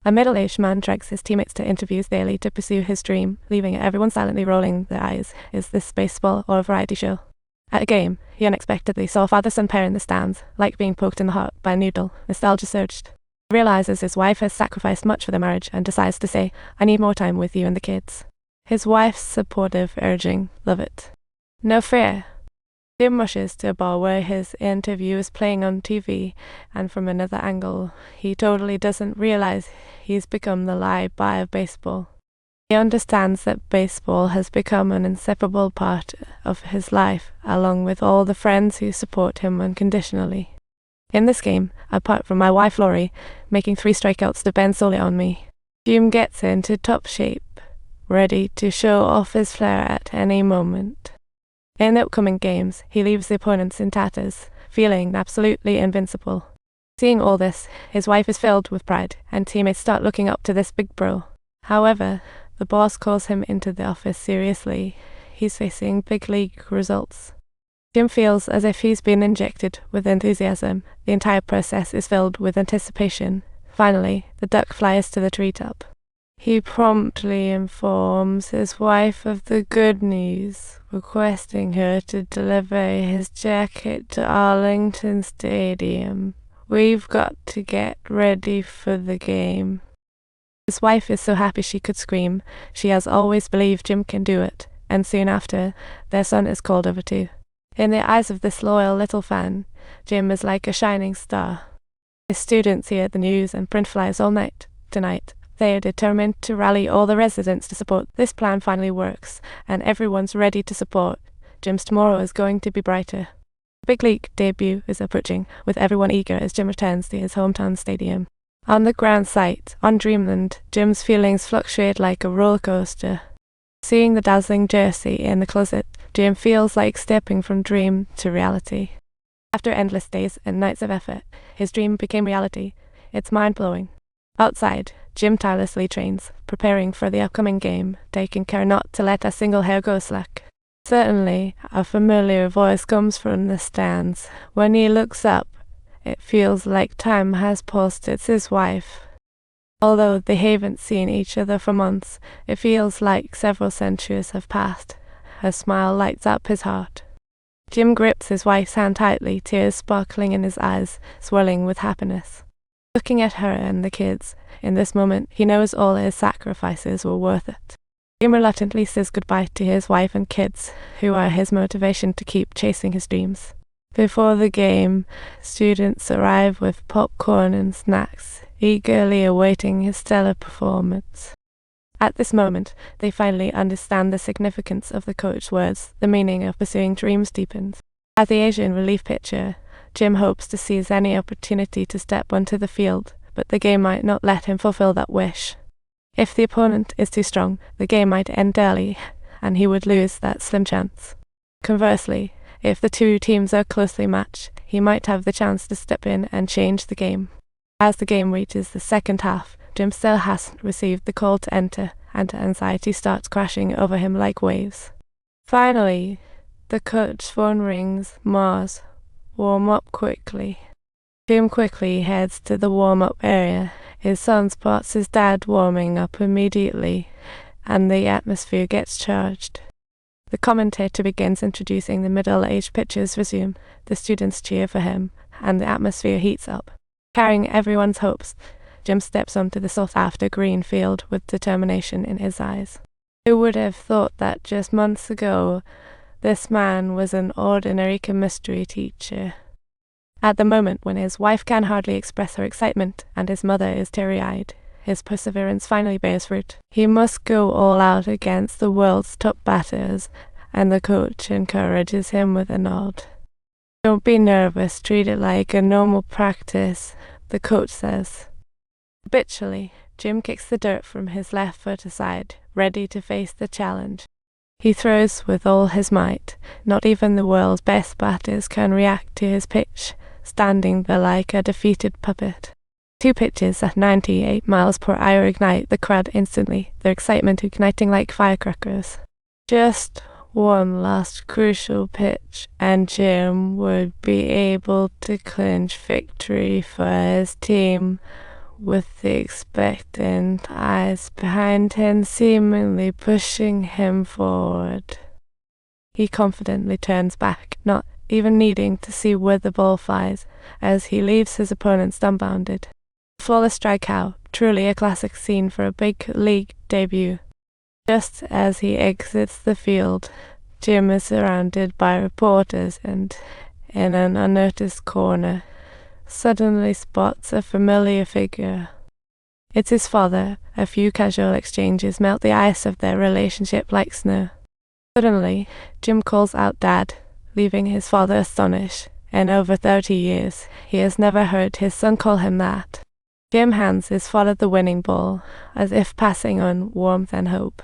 A middle-aged man drags his teammates to interviews daily to pursue his dream, leaving everyone silently rolling their eyes. Is this baseball or a variety show? At a game, he unexpectedly saw a father-son pair in the stands, like being poked in the heart by a noodle. Nostalgia surged. He realizes his wife has sacrificed much for their marriage and decides to say, "I need more time with you and the kids." His wife's supportive urging, "Love it." "No fear." Jim rushes to a bar where his interview is playing on TV, and from another angle, he totally doesn't realize he's become the lie-by of baseball. He understands that baseball has become an inseparable part of his life, along with all the friends who support him unconditionally. In this game, apart from my wife Laurie, making 3 strikeouts depends solely on me. Jim gets into top shape, ready to show off his flair at any moment. In the upcoming games, he leaves the opponents in tatters, feeling absolutely invincible. Seeing all this, his wife is filled with pride, and teammates start looking up to this big bro. However, the boss calls him into the office seriously. He's facing big league results. Jim feels as if he's been injected with enthusiasm. The entire process is filled with anticipation. Finally, the duck flies to the treetop. He promptly informs his wife of the good news, requesting her to deliver his jacket to Arlington Stadium. "We've got to get ready for the game." His wife is so happy she could scream. She has always believed Jim can do it, and soon after, their son is called over too. In the eyes of this loyal little fan, Jim is like a shining star. His students hear the news and print flyers all night. Tonight, they are determined to rally all the residents to support. This plan finally works, and everyone's ready to support. Jim's tomorrow is going to be brighter. The big league debut is approaching, with everyone eager as Jim returns to his hometown stadium. On the ground site, on Dreamland, Jim's feelings fluctuate like a roller coaster. Seeing the dazzling jersey in the closet, Jim feels like stepping from dream to reality. After endless days and nights of effort, his dream became reality. It's mind-blowing. Outside, Jim tirelessly trains, preparing for the upcoming game, taking care not to let a single hair go slack. Suddenly, a familiar voice comes from the stands. When he looks up, it feels like time has paused. It's his wife. Although they haven't seen each other for months, it feels like several centuries have passed. Her smile lights up his heart. Jim grips his wife's hand tightly, tears sparkling in his eyes, swelling with happiness. Looking at her and the kids, in this moment, he knows all his sacrifices were worth it. Jim reluctantly says goodbye to his wife and kids, who are his motivation to keep chasing his dreams. Before the game, students arrive with popcorn and snacks, eagerly awaiting his stellar performance. At this moment, they finally understand the significance of the coach's words. The meaning of pursuing dreams deepens. As the Asian relief pitcher, Jim hopes to seize any opportunity to step onto the field, but the game might not let him fulfill that wish. If the opponent is too strong, the game might end early, and he would lose that slim chance. Conversely, if the two teams are closely matched, he might have the chance to step in and change the game. As the game reaches the second half, Jim still hasn't received the call to enter, and anxiety starts crashing over him like waves. Finally, the coach's phone rings. "Mars, warm up quickly." Jim quickly heads to the warm-up area. His son spots his dad warming up immediately, and the atmosphere gets charged. The commentator begins introducing the middle-aged pitchers. Resume. The students cheer for him, and the atmosphere heats up. Carrying everyone's hopes, Jim steps onto the sought-after green field with determination in his eyes. Who would have thought that just months ago, this man was an ordinary chemistry teacher? At the moment when his wife can hardly express her excitement and his mother is teary-eyed, his perseverance finally bears fruit. He must go all out against the world's top batters, and the coach encourages him with a nod. "Don't be nervous, treat it like a normal practice," the coach says. Habitually, Jim kicks the dirt from his left foot aside, ready to face the challenge. He throws with all his might. Not even the world's best batters can react to his pitch, standing there like a defeated puppet. 2 pitches at 98 miles per hour ignite the crowd instantly, their excitement igniting like firecrackers. Just one last crucial pitch, and Jim would be able to clinch victory for his team. with the expectant eyes behind him seemingly pushing him forward. He confidently turns back, not even needing to see where the ball flies, as he leaves his opponents dumbfounded. Flawless strikeout, truly a classic scene for a big league debut. Just as he exits the field, Jim is surrounded by reporters and, in an unnoticed corner, suddenly spots a familiar figure. It's his father. A few casual exchanges melt the ice of their relationship like snow. Suddenly, Jim calls out Dad, leaving his father astonished. In over 30 years, he has never heard his son call him that. Jim hands his father the winning ball, as if passing on warmth and hope.